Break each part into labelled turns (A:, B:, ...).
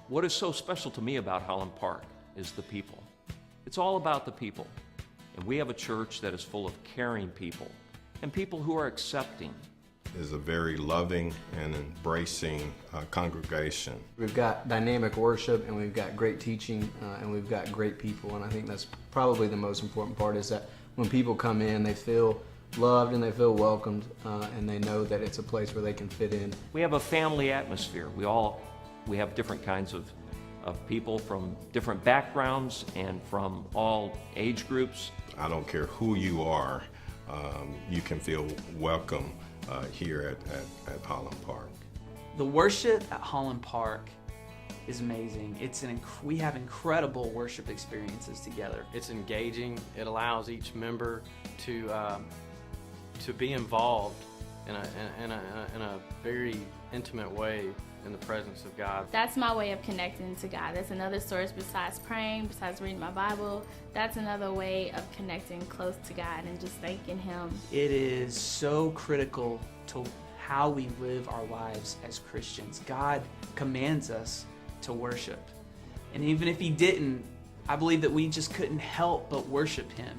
A: What is so special to me about Holland Park is the people. It's all about the people. And we have a church that is full of caring people and people who are accepting.
B: Is a very loving and embracing congregation.
C: We've got dynamic worship, and we've got great teaching, and we've got great people, and I think that's probably the most important part, is that when people come in, they feel loved and they feel welcomed, and they know that it's a place where they can fit in.
A: We have a family atmosphere. We have different kinds of people from different backgrounds and from all age groups.
B: I don't care who you are, you can feel welcome here at Holland Park.
D: The worship at Holland Park is amazing. We have incredible worship experiences together.
E: It's engaging. It allows each member to be involved in a very intimate way in the presence of God.
F: That's my way of connecting to God. That's another source besides praying, besides reading my Bible. That's another way of connecting close to God and just thanking Him.
D: It is so critical to how we live our lives as Christians. God commands us to worship. And even if He didn't, I believe that we just couldn't help but worship Him.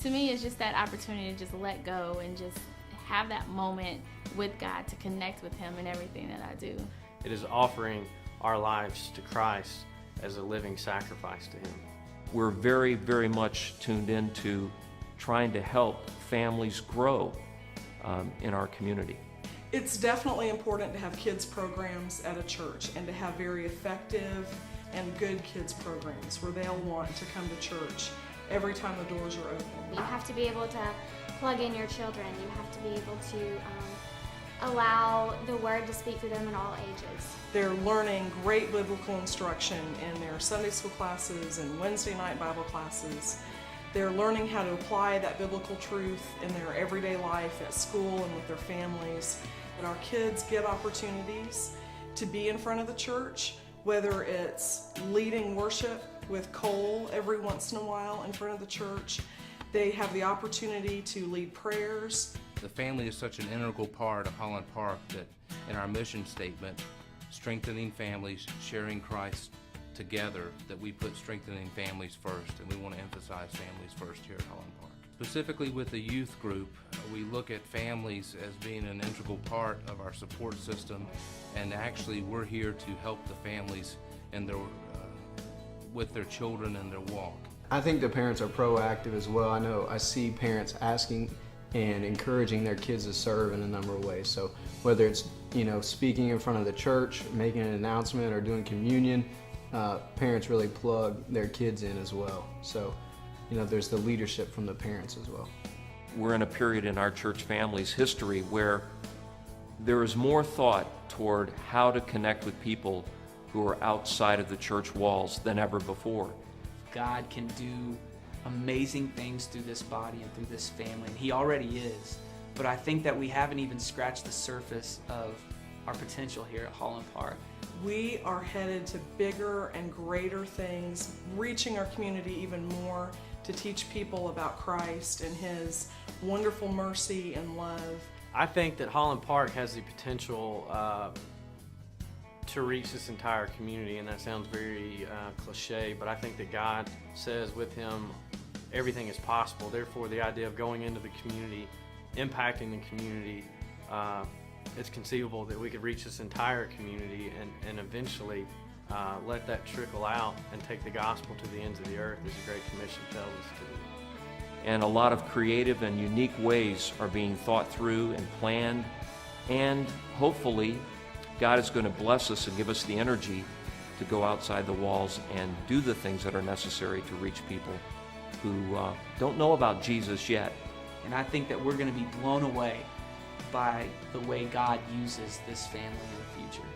F: To me, it's just that opportunity to just let go and just have that moment with God, to connect with Him in everything that I do.
E: It is offering our lives to Christ as a living sacrifice to Him.
A: We're very, very much tuned into trying to help families grow in our community.
G: It's definitely important to have kids programs at a church and to have very effective and good kids programs where they'll want to come to church every time the doors are open.
H: You have to be able to plug in your children. You have to be able to allow the Word to speak to them in all ages.
G: They're learning great biblical instruction in their Sunday school classes and Wednesday night Bible classes. They're learning how to apply that biblical truth in their everyday life at school and with their families. And our kids get opportunities to be in front of the church, whether it's leading worship with Cole every once in a while in front of the church. They have the opportunity to lead prayers.
I: The family is such an integral part of Holland Park that in our mission statement, strengthening families, sharing Christ together, that we put strengthening families first, and we want to emphasize families first here at Holland Park. Specifically with the youth group, we look at families as being an integral part of our support system, and actually we're here to help the families in their, with their children and their walk.
C: I think the parents are proactive as well. I know I see parents asking and encouraging their kids to serve in a number of ways. So whether it's, speaking in front of the church, making an announcement, or doing communion, parents really plug their kids in as well. So, there's the leadership from the parents as well.
A: We're in a period in our church family's history where there is more thought toward how to connect with people who are outside of the church walls than ever before.
D: God can do amazing things through this body and through this family, and He already is. But I think that we haven't even scratched the surface of our potential here at Holland Park.
G: We are headed to bigger and greater things, reaching our community even more to teach people about Christ and His wonderful mercy and love.
E: I think that Holland Park has the potential to reach this entire community, and that sounds very cliche, but I think that God says with Him everything is possible. Therefore, the idea of going into the community, impacting the community, it's conceivable that we could reach this entire community and eventually let that trickle out and take the gospel to the ends of the earth, as the Great Commission tells us to do.
A: And a lot of creative and unique ways are being thought through and planned, and hopefully God is going to bless us and give us the energy to go outside the walls and do the things that are necessary to reach people who don't know about Jesus yet.
D: And I think that we're going to be blown away by the way God uses this family in the future.